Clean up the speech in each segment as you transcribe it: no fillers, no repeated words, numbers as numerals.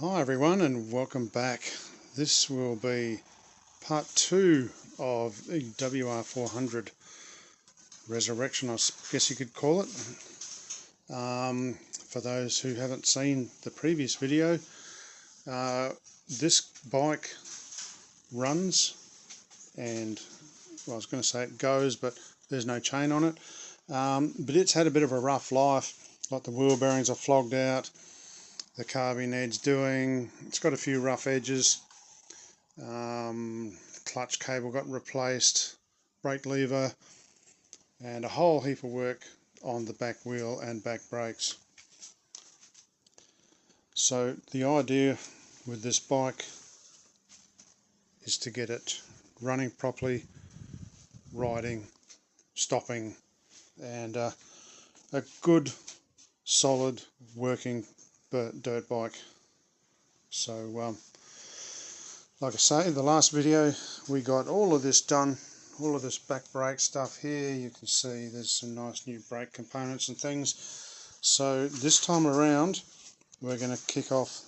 Hi everyone and welcome back. This will be part 2 of the WR400 resurrection, I guess you could call it. For those who haven't seen the previous video, this bike runs and, well, I was going to say it goes, but there's no chain on it. But it's had a bit of a rough life, like the wheel bearings are flogged out. The carbine needs doing. It's got a few rough edges. Clutch cable got replaced, brake lever, and a whole heap of work on the back wheel and back brakes. So the idea with this bike is to get it running properly, riding, stopping, and a good, solid, working dirt bike. So like I say, in the last video we got all of this done, all of this back brake stuff here. You can see there's some nice new brake components and things. So this time around we're going to kick off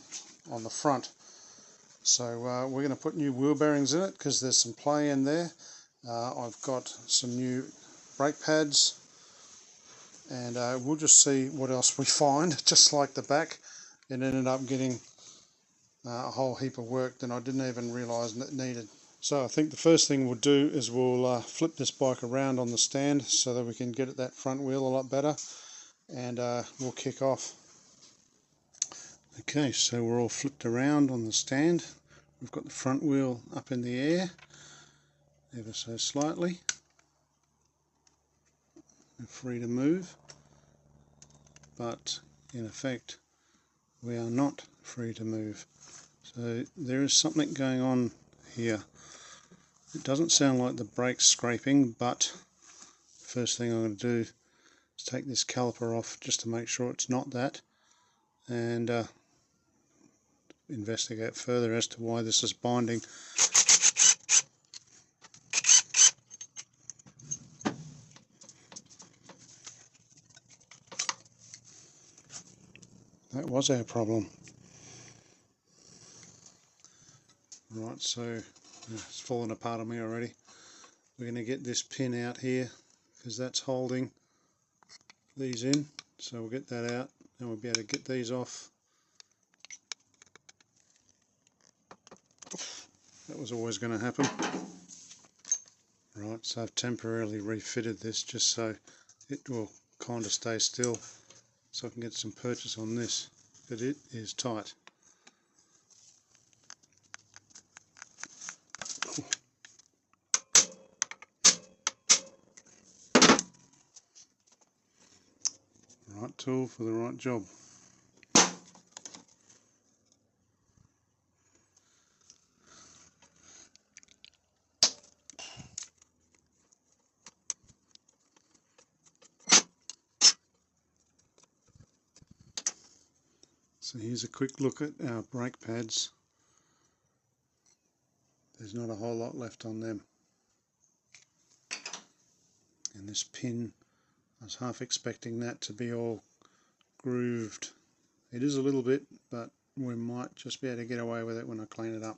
on the front. So we're going to put new wheel bearings in it because there's some play in there. I've got some new brake pads, and we'll just see what else we find. Just like the back, it ended up getting a whole heap of work that I didn't even realise it needed. So I think the first thing we'll do is we'll flip this bike around on the stand so that we can get at that front wheel a lot better, and we'll kick off. Okay, so we're all flipped around on the stand. We've got the front wheel up in the air ever so slightly. We're free to move, but in effect we are not free to move. So there is something going on here. It doesn't sound like the brakes scraping, but first thing I'm going to do is take this caliper off just to make sure it's not that, and investigate further as to why this is binding. That was our problem. Right, so it's fallen apart on me already. We're going to get this pin out here because that's holding these in. So we'll get that out and we'll be able to get these off. That was always going to happen. Right, so I've temporarily refitted this just so it will kind of stay still, so I can get some purchase on this, but it is tight. Right tool for the right job. So here's a quick look at our brake pads. There's not a whole lot left on them. And this pin, I was half expecting that to be all grooved. It is a little bit, but we might just be able to get away with it when I clean it up.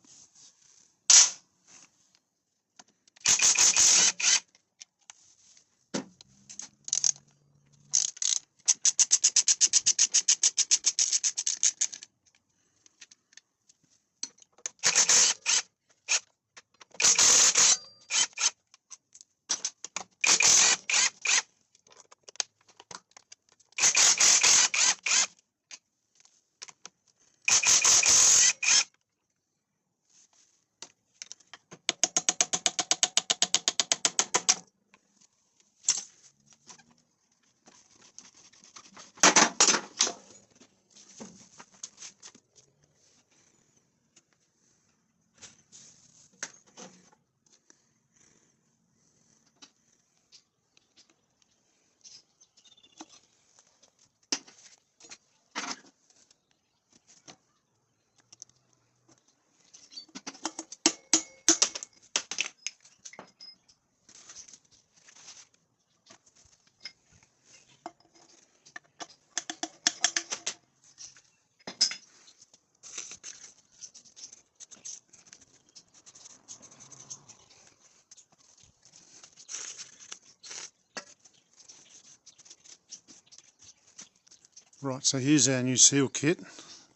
Right, so here's our new seal kit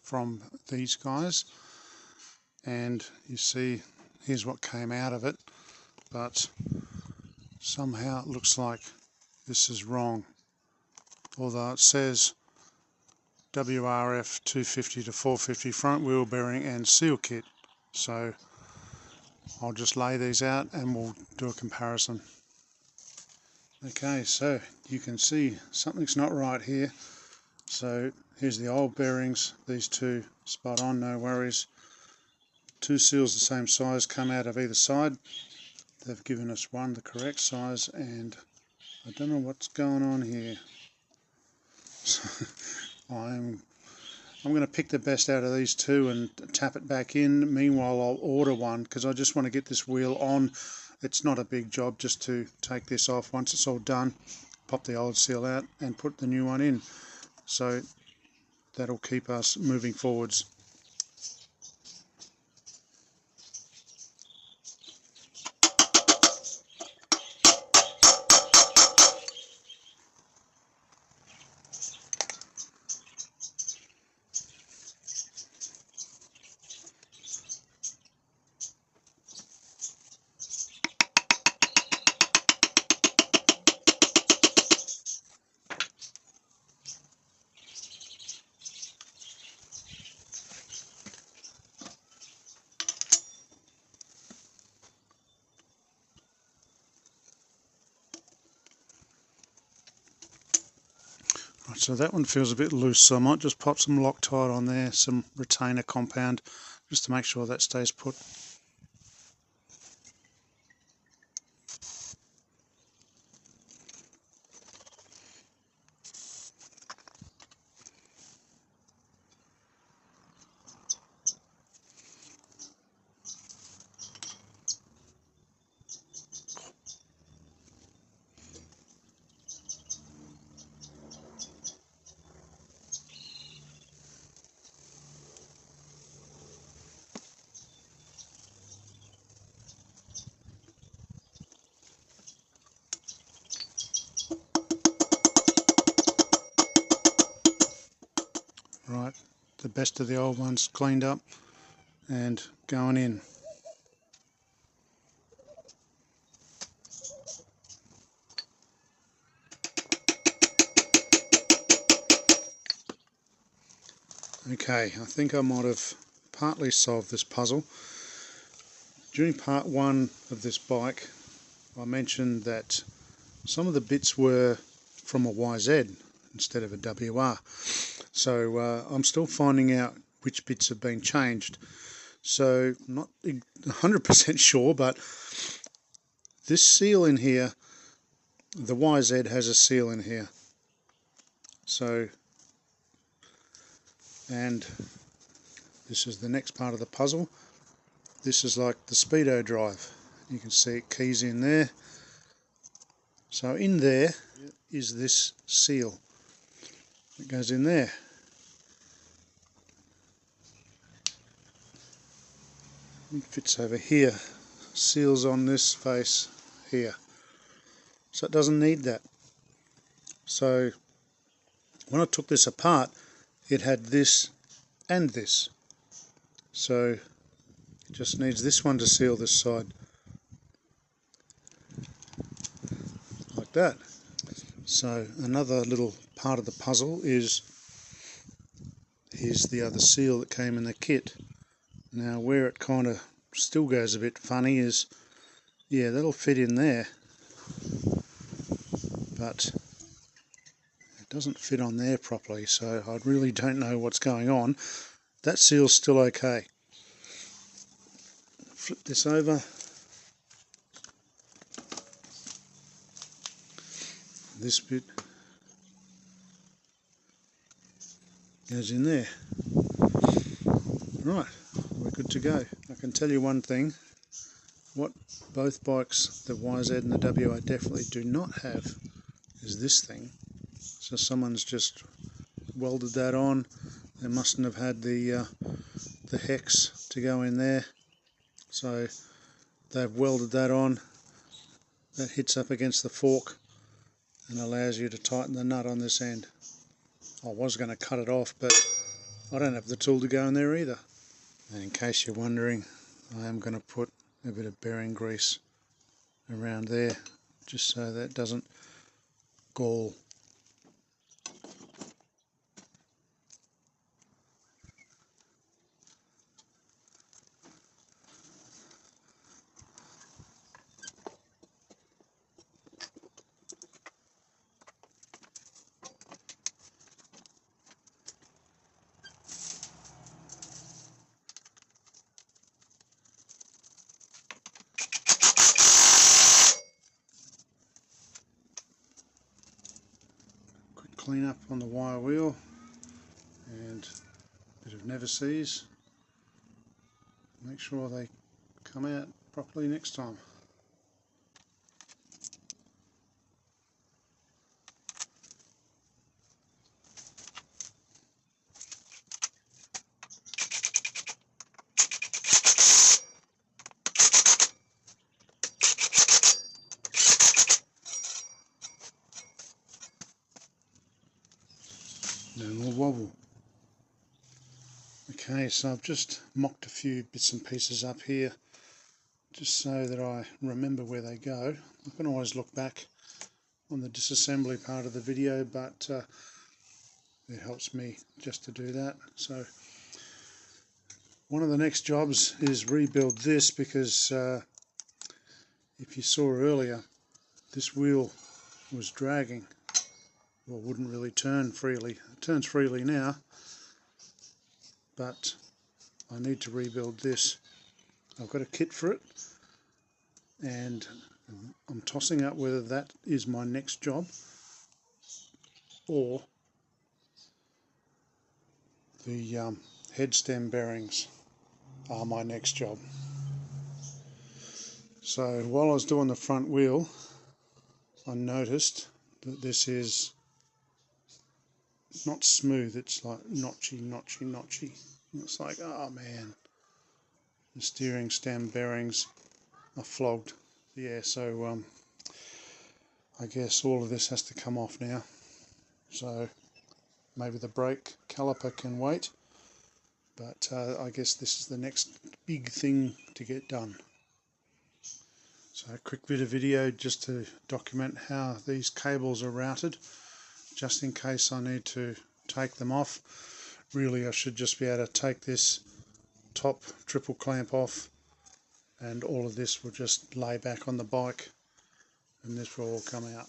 from these guys, and you see here's what came out of it, but somehow it looks like this is wrong. Although it says WR400f to 450 front wheel bearing and seal kit, so I'll just lay these out and we'll do a comparison. Okay, so you can see something's not right here. So here's the old bearings, these two spot on, no worries. Two seals the same size come out of either side. They've given us one the correct size, and I don't know what's going on here. I'm going to pick the best out of these two and tap it back in. Meanwhile, I'll order one because I just want to get this wheel on. It's not a big job just to take this off. Once it's all done, pop the old seal out and put the new one in. So that'll keep us moving forwards. Right, so that one feels a bit loose, so I might just pop some Loctite on there, some retainer compound, just to make sure that stays put. Right, the best of the old ones cleaned up and going in. Okay, I think I might have partly solved this puzzle. During part one of this bike, I mentioned that some of the bits were from a YZ instead of a WR. So I'm still finding out which bits have been changed. So I'm not 100% sure, but this seal in here, the YZ has a seal in here. So, and this is the next part of the puzzle. This is like the speedo drive. You can see it keys in there. So in there is this seal. It goes in there. It fits over here. Seals on this face here. So it doesn't need that. So when I took this apart, it had this and this. So it just needs this one to seal this side. Like that. So another little part of the puzzle is, here's the other seal that came in the kit. Now where it kind of still goes a bit funny is, yeah, that'll fit in there, but it doesn't fit on there properly, so I really don't know what's going on. That seal's still okay. Flip this over. This bit goes in there. Right, we're good to go. I can tell you one thing, what both bikes, the YZ and the WR, definitely do not have is this thing. So someone's just welded that on. They mustn't have had the hex to go in there. So they've welded that on. That hits up against the fork and allows you to tighten the nut on this end. I was going to cut it off, but I don't have the tool to go in there either. And in case you're wondering, I am going to put a bit of bearing grease around there, just so that it doesn't gall. Clean up on the wire wheel and a bit of never sees. Make sure they come out properly next time. No more wobble. Okay, so I've just mocked a few bits and pieces up here just so that I remember where they go. I can always look back on the disassembly part of the video, but it helps me just to do that. So one of the next jobs is rebuild this, because if you saw earlier, this wheel was dragging, or wouldn't really turn freely. It turns freely now, but I need to rebuild this. I've got a kit for it, and I'm tossing up whether that is my next job or the head stem bearings are my next job. So while I was doing the front wheel, I noticed that this is not smooth, it's like notchy. It's like, oh man, the steering stem bearings are flogged. Yeah, so I guess all of this has to come off now. So maybe the brake caliper can wait, but I guess this is the next big thing to get done. So a quick bit of video just to document how these cables are routed, just in case I need to take them off. Really, I should just be able to take this top triple clamp off, and all of this will just lay back on the bike, and this will all come out.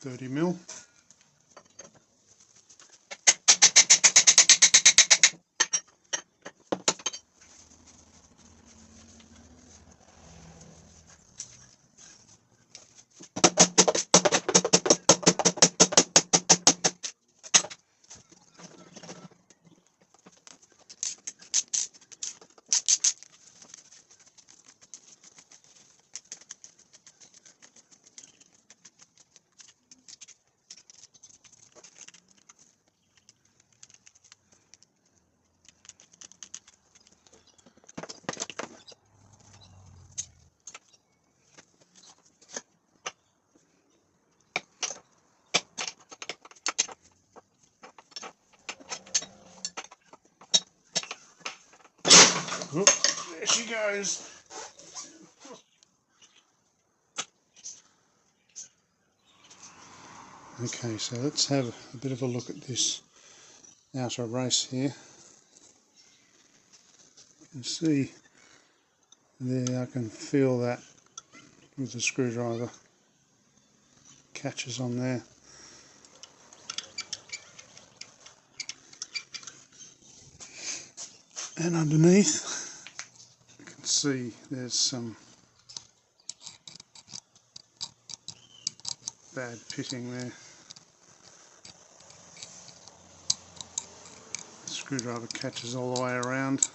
$30mm. Oop, there she goes. Okay, so let's have a bit of a look at this outer race here. You can see there, I can feel that with the screwdriver. Catches on there. And underneath, you can see there's some bad pitting there. The screwdriver catches all the way around.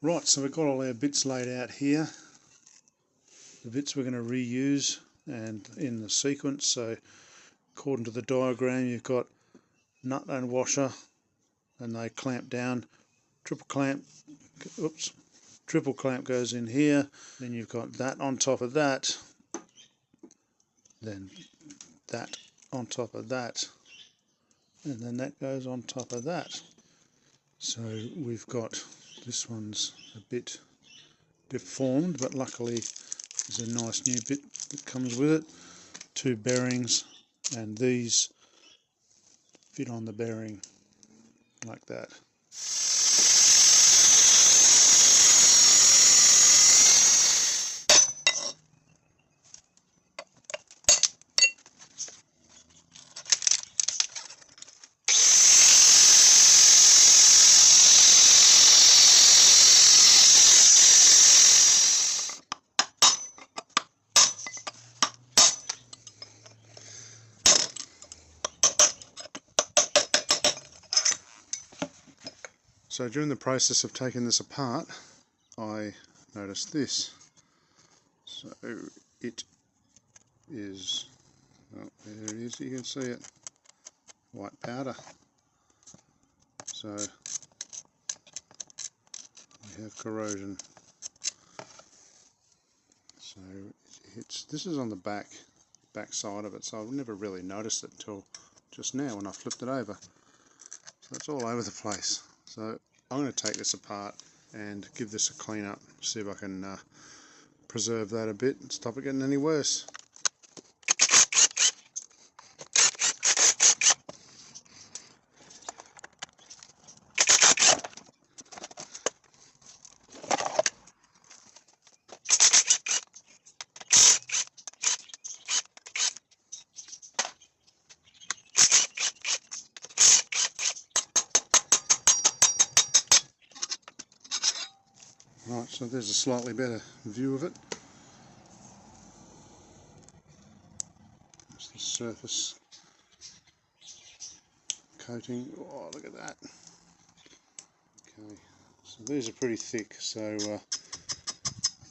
Right, so we've got all our bits laid out here. The bits we're going to reuse and in the sequence. So according to the diagram, you've got nut and washer, and they clamp down. Triple clamp goes in here. Then you've got that on top of that. Then that on top of that. And then that goes on top of that. So we've got, this one's a bit deformed, but luckily there's a nice new bit that comes with it. 2 bearings, and these fit on the bearing like that. So during the process of taking this apart, I noticed this. So it is, oh, there it is, you can see it, white powder. So we have corrosion. So this is on the back side of it, so I've never really noticed it until just now when I flipped it over. So it's all over the place. So I'm going to take this apart and give this a clean up, see if I can preserve that a bit and stop it getting any worse. Right, so there's a slightly better view of it. That's the surface coating. Oh, look at that. Okay, so these are pretty thick, so I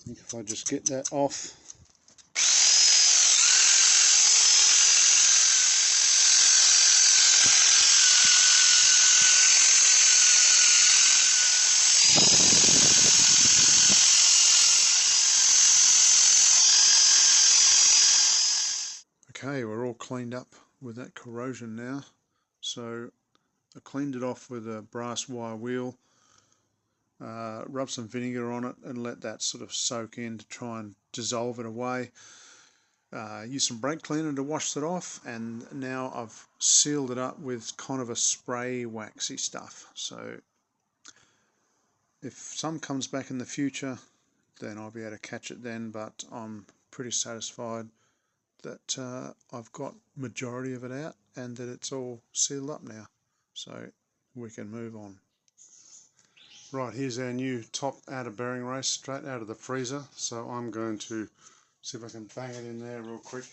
think if I just get that off. Okay, we're all cleaned up with that corrosion now. So I cleaned it off with a brass wire wheel, rubbed some vinegar on it and let that sort of soak in to try and dissolve it away. Used some brake cleaner to wash it off, and now I've sealed it up with kind of a spray waxy stuff. So if some comes back in the future, then I'll be able to catch it then, but I'm pretty satisfied that I've got majority of it out and that it's all sealed up now, so we can move on. Right, here's our new top outer bearing race straight out of the freezer, so I'm going to see if I can bang it in there real quick.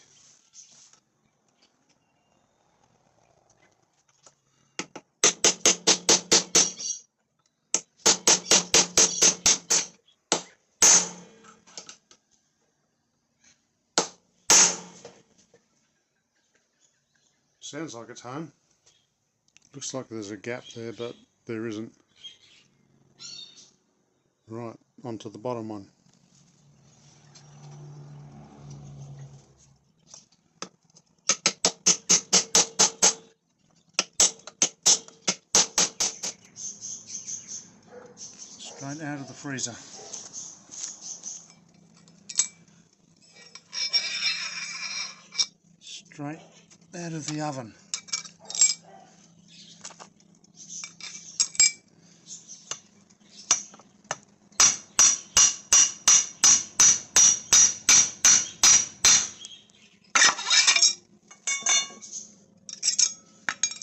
Sounds like it's home. Looks like there's a gap there, but there isn't. Right, onto the bottom one. Straight out of the freezer. Straight out of the oven.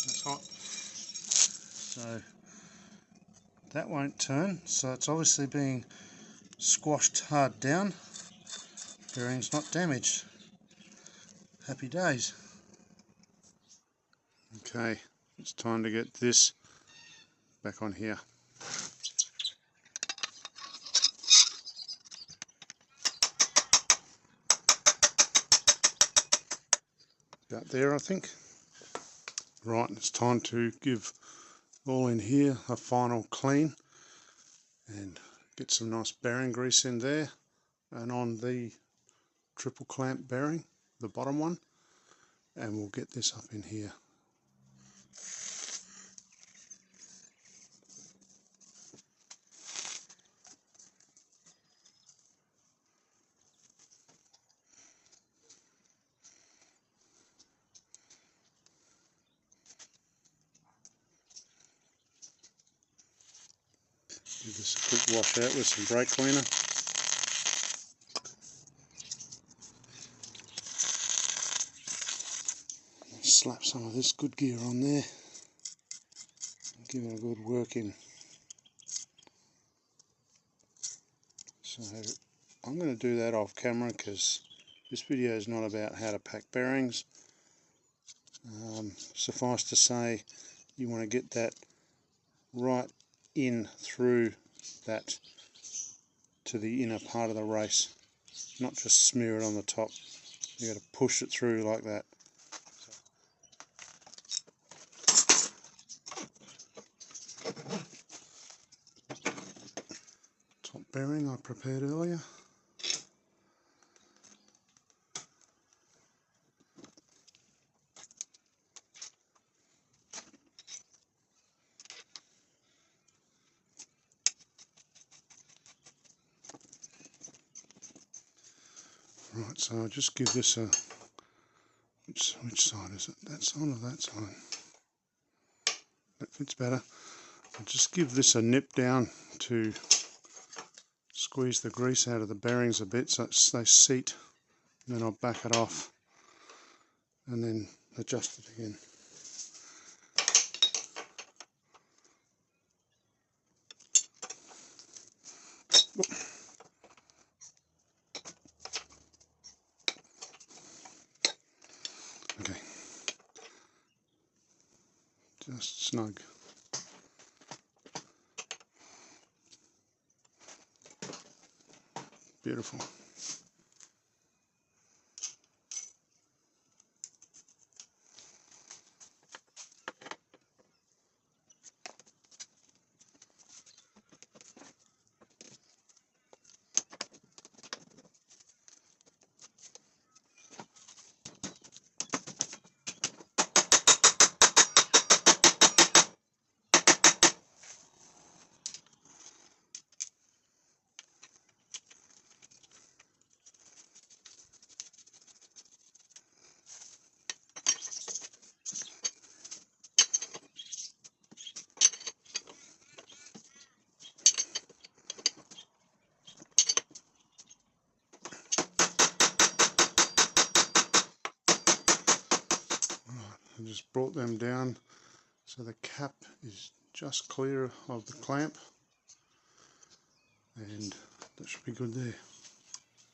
That's hot. So that won't turn, so it's obviously being squashed hard down. Bearing's not damaged. Happy days. Okay, it's time to get this back on here. about there, I think. Right, it's time to give all in here a final clean and get some nice bearing grease in there and on the triple clamp bearing, the bottom one, and we'll get this up in here. Give this a quick wash out with some brake cleaner. Slap some of this good gear on there and give it a good working. So I'm going to do that off camera because this video is not about how to pack bearings. Suffice to say, you want to get that right in through that to the inner part of the race, not just smear it on the top. You got to push it through like that. Top bearing I prepared earlier. Right, so I'll just give this a, which side is it? That side or that side? That fits better. I'll just give this a nip down to squeeze the grease out of the bearings a bit so they seat, and then I'll back it off and then adjust it again. Okay, just snug. Beautiful. I just brought them down so the cap is just clear of the clamp, and that should be good there.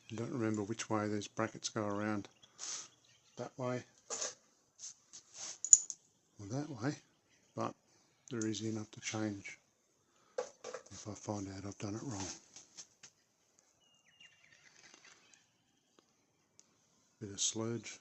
I don't remember which way these brackets go around, that way or that way, but they're easy enough to change if I find out I've done it wrong. Bit of sludge.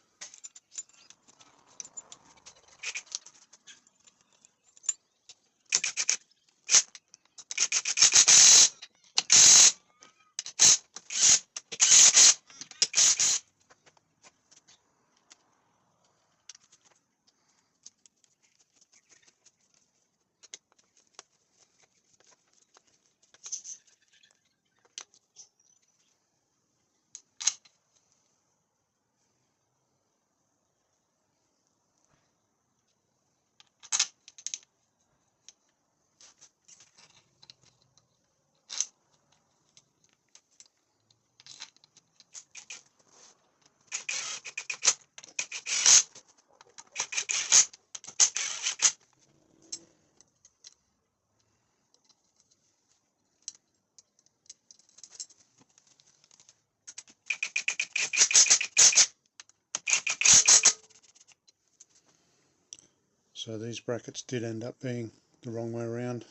So these brackets did end up being the wrong way around,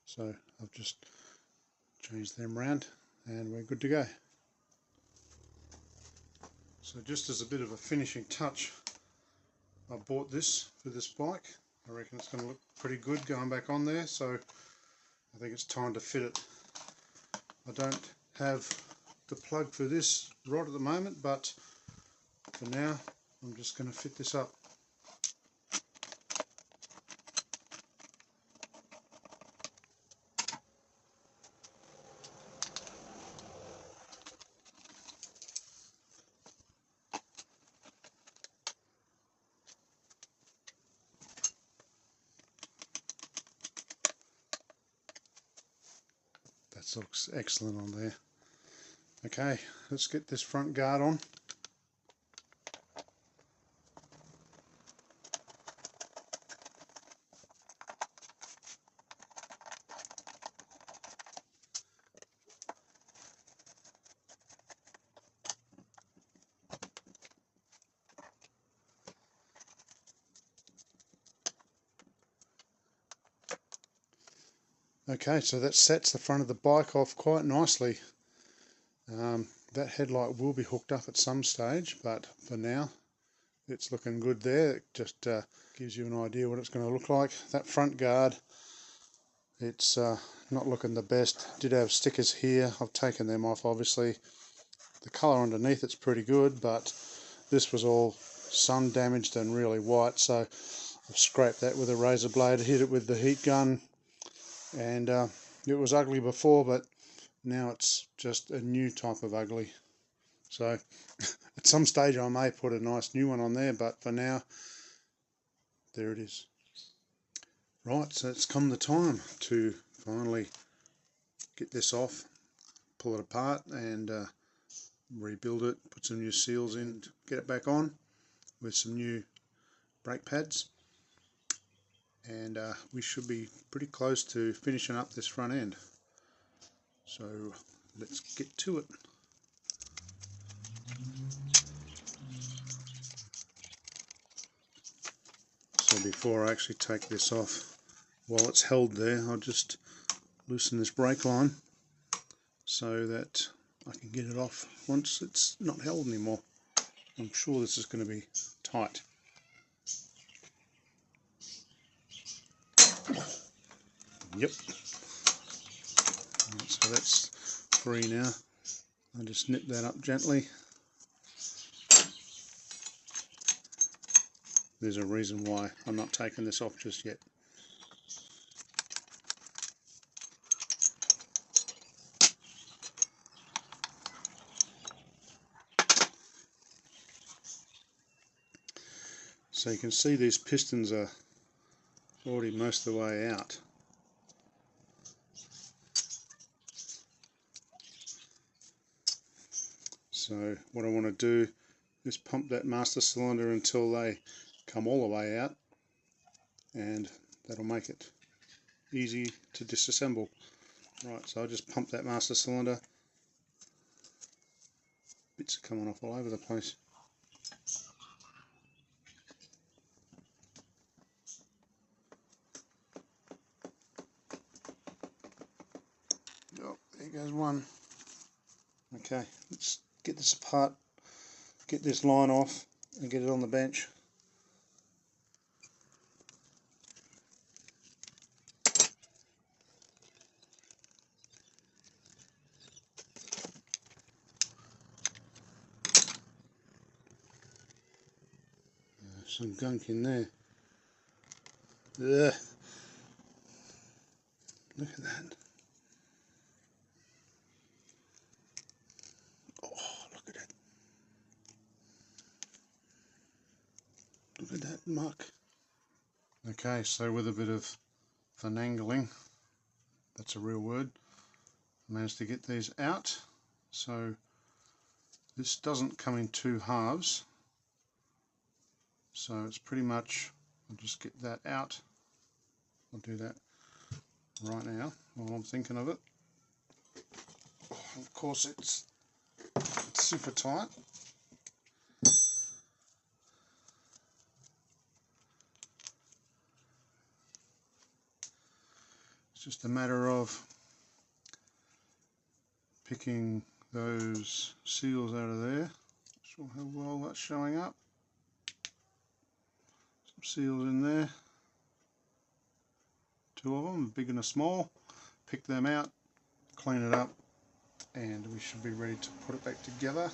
so I've just changed them around and we're good to go. So just as a bit of a finishing touch, I bought this for this bike. I reckon it's going to look pretty good going back on there, so I think it's time to fit it. I don't have the plug for this right at the moment, but for now I'm just going to fit this up. That looks excellent on there. Okay, let's get this front guard on. Okay, so that sets the front of the bike off quite nicely. That headlight will be hooked up at some stage, but for now it's looking good there. It just gives you an idea what it's going to look like. That front guard, it's not looking the best. Did have stickers here, I've taken them off obviously. The colour underneath it's pretty good, but this was all sun damaged and really white, so I've scraped that with a razor blade, hit it with the heat gun, and it was ugly before, but now it's just a new type of ugly. So at some stage I may put a nice new one on there, but for now, there it is. Right, so it's come the time to finally get this off, pull it apart and rebuild it, put some new seals in, get it back on with some new brake pads, and we should be pretty close to finishing up this front end. So let's get to it. So before I actually take this off, while it's held there, I'll just loosen this brake line so that I can get it off once it's not held anymore. I'm sure this is going to be tight. Yep. Right, so that's free now. I'll just nip that up gently. There's a reason why I'm not taking this off just yet. So you can see these pistons are already most of the way out. So what I want to do is pump that master cylinder until they come all the way out, and that'll make it easy to disassemble. Right, so I'll just pump that master cylinder. Bits are coming off all over the place. Oh, there goes one. Okay, let's get this apart, get this line off and get it on the bench. Some gunk in there. Ugh. Look at that. Oh, look at it. Look at that muck. Okay, so with a bit of finagling, that's a real word, I managed to get these out. So this doesn't come in two halves. So it's pretty much, I'll just get that out. I'll do that right now while I'm thinking of it. Of course it's super tight. It's just a matter of picking those seals out of there. Not sure how well that's showing up. seals in there, 2 of them, a big and a small. Pick them out, clean it up, and we should be ready to put it back together.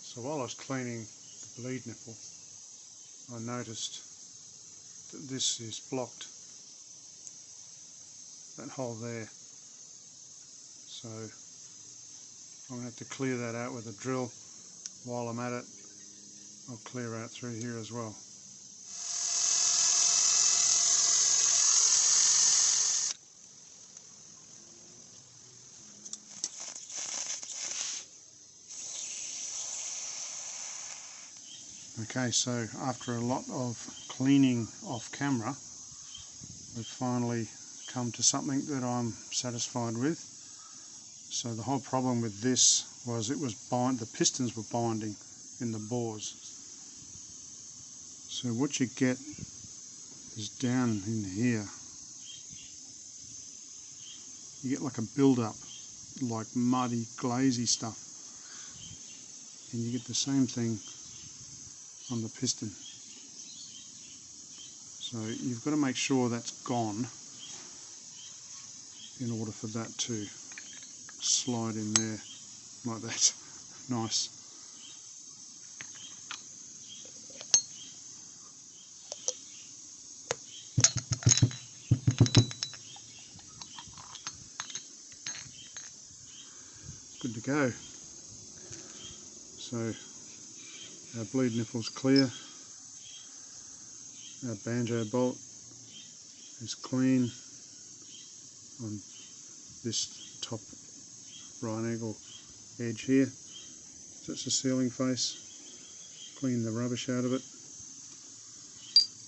So while I was cleaning the bleed nipple, I noticed that this is blocked, that hole there. So I'm going to have to clear that out with a drill. While I'm at it, I'll clear out through here as well. Okay, so after a lot of cleaning off camera, we've finally come to something that I'm satisfied with. So the whole problem with this was the pistons were binding in the bores. So what you get is down in here, you get like a build-up, like muddy, glazy stuff, and you get the same thing on the piston. So you've got to make sure that's gone in order for that to slide in there like that. Nice. Good to go. So our bleed nipple's clear, our banjo bolt is clean on this top right angle edge here. So it's a sealing face. Clean the rubbish out of it.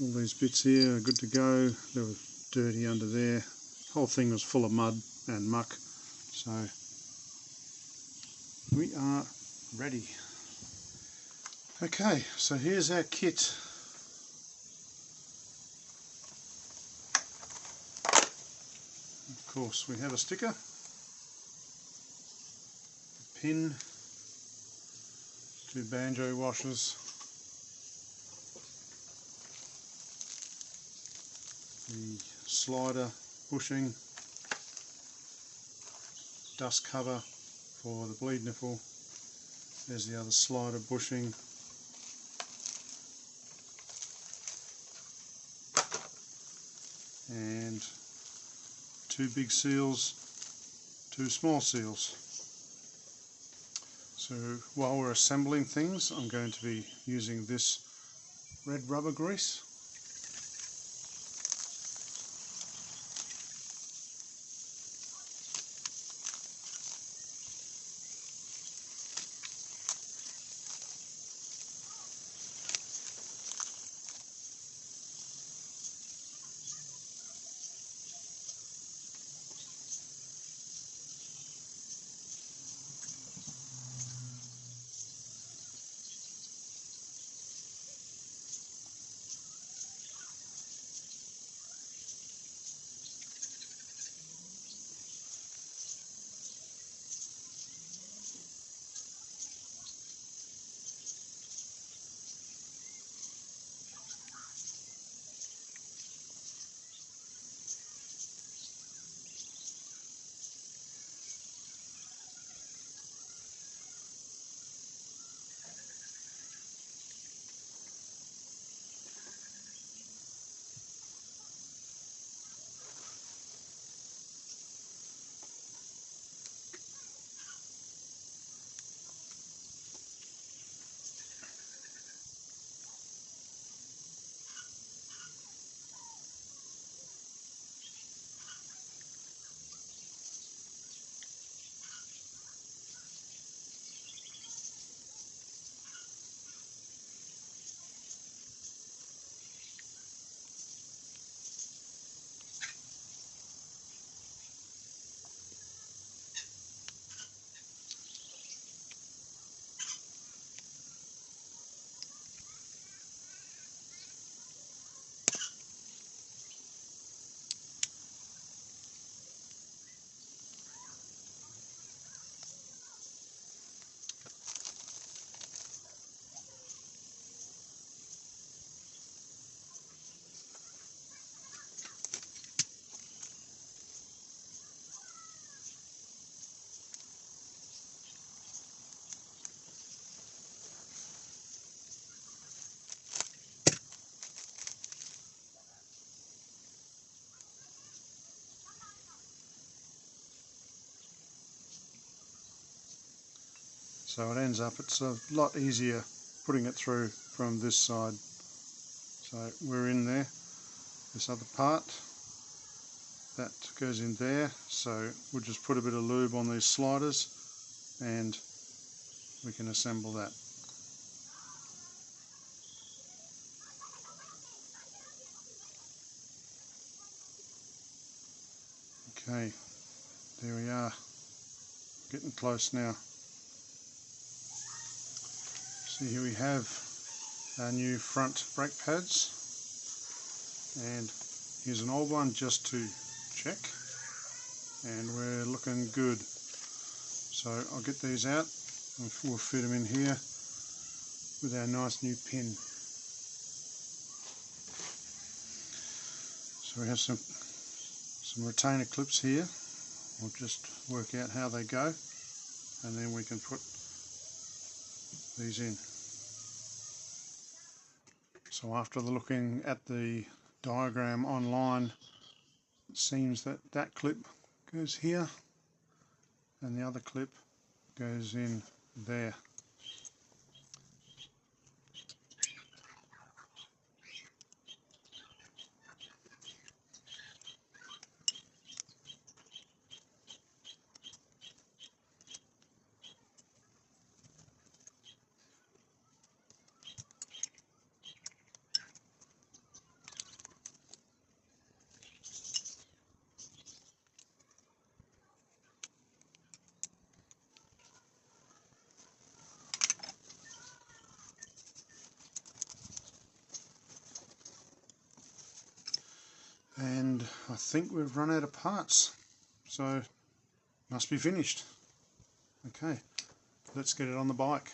All these bits here are good to go. They were dirty under there. The whole thing was full of mud and muck. So we are ready. Okay, so here's our kit. Of course, we have a sticker, a pin, 2 banjo washers, the slider bushing, dust cover for the bleed nipple. There's the other slider bushing. And 2 big seals, 2 small seals. So while we're assembling things, I'm going to be using this red rubber grease. so it ends up, it's a lot easier putting it through from this side. So we're in there, this other part, that goes in there, so we'll just put a bit of lube on these sliders and we can assemble that. Okay, there we are, getting close now. So here we have our new front brake pads, and here's an old one just to check, and we're looking good. So I'll get these out and we'll fit them in here with our nice new pin. So we have some retainer clips here. We'll just work out how they go and then we can put these in. So after looking at the diagram online, it seems that that clip goes here and the other clip goes in there. And I think we've run out of parts, so must be finished. Okay, let's get it on the bike.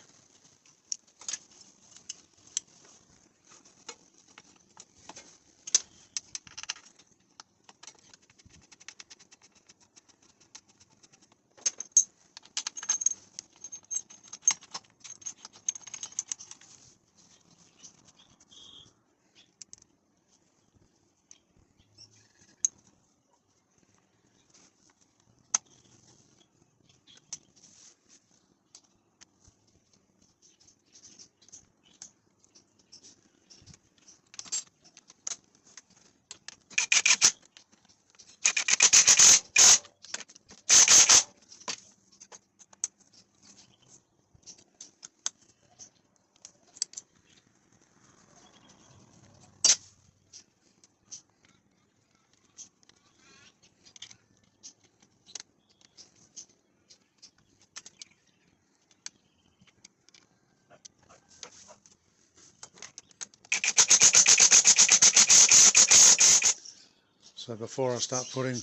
So before I start putting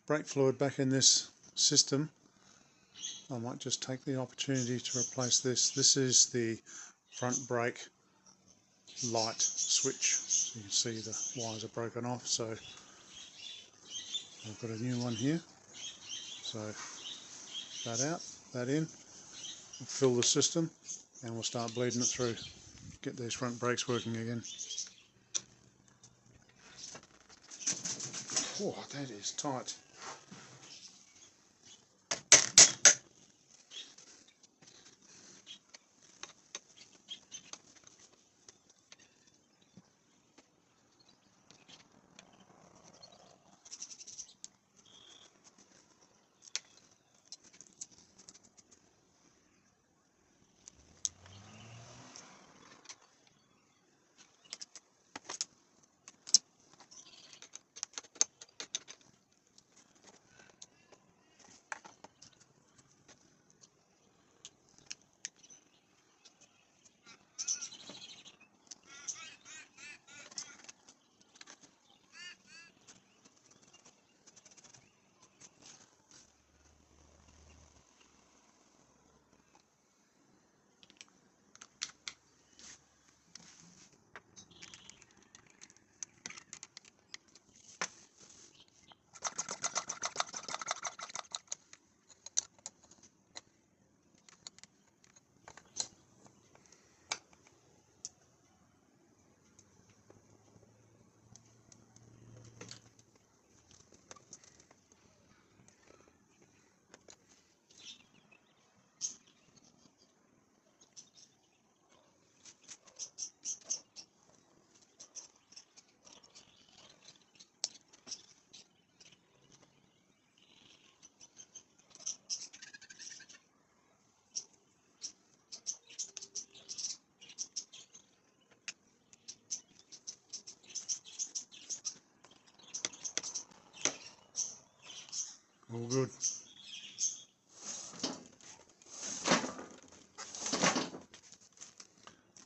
brake fluid back in this system, I might just take the opportunity to replace this. This is the front brake light switch. So you can see the wires are broken off, so I've got a new one here. So that out, that in, we'll fill the system and we'll start bleeding it through, get these front brakes working again. Oh, that is tight. All good.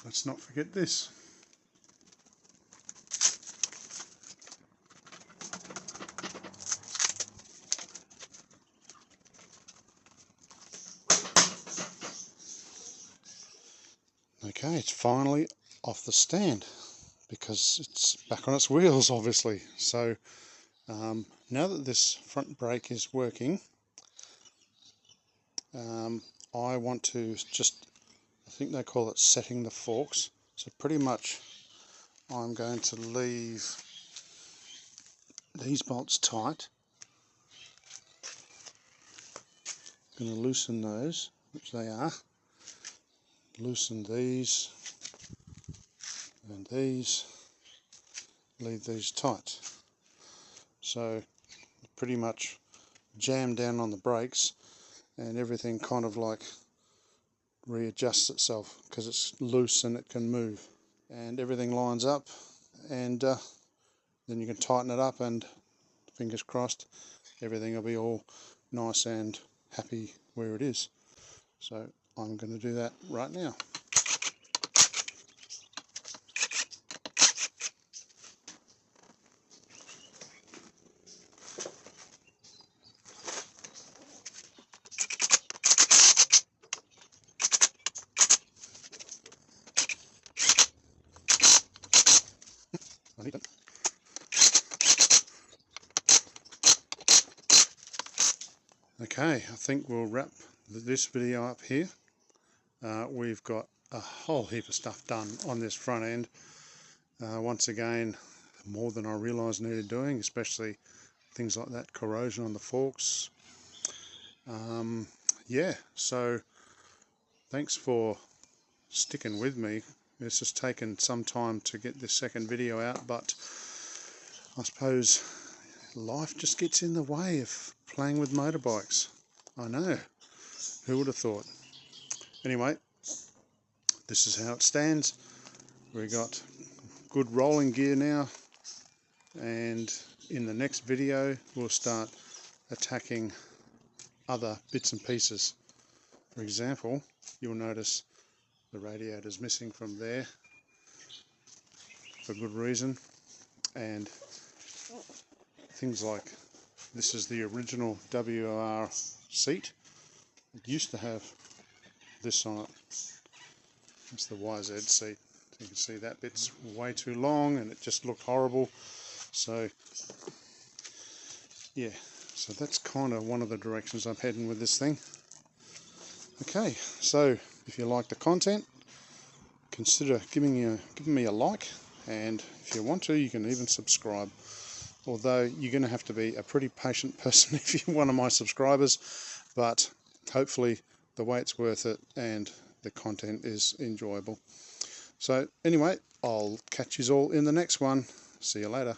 Let's not forget this. Okay, it's finally off the stand because it's back on its wheels, obviously. So now that this front brake is working, I want to just, I think they call it setting the forks. So pretty much I'm going to leave these bolts tight. I'm going to loosen those, which they are. Loosen these and these, leave these tight. So pretty much jam down on the brakes and everything kind of like readjusts itself because it's loose and it can move, and everything lines up, and then you can tighten it up and fingers crossed everything will be all nice and happy where it is. So I'm going to do that right now. Okay, I think we'll wrap this video up here. We've got a whole heap of stuff done on this front end. Once again, more than I realised needed doing, especially things like that corrosion on the forks. Yeah, so thanks for sticking with me. It's just taken some time to get this second video out, but I suppose life just gets in the way of playing with motorbikes. I know, who would have thought? Anyway, this is how it stands. We got good rolling gear now, and in the next video we'll start attacking other bits and pieces. For example, you'll notice the radiator's missing from there for good reason, and things like this is the original WR seat. It used to have this on it. It's the YZ seat. You can see that bit's way too long and it just looked horrible. So yeah, so that's kind of one of the directions I'm heading with this thing. Okay, so if you like the content, consider giving me a like, and if you want to, you can even subscribe. Although you're going to have to be a pretty patient person if you're one of my subscribers, but hopefully the wait's worth it and the content is enjoyable. So anyway, I'll catch you all in the next one. See you later.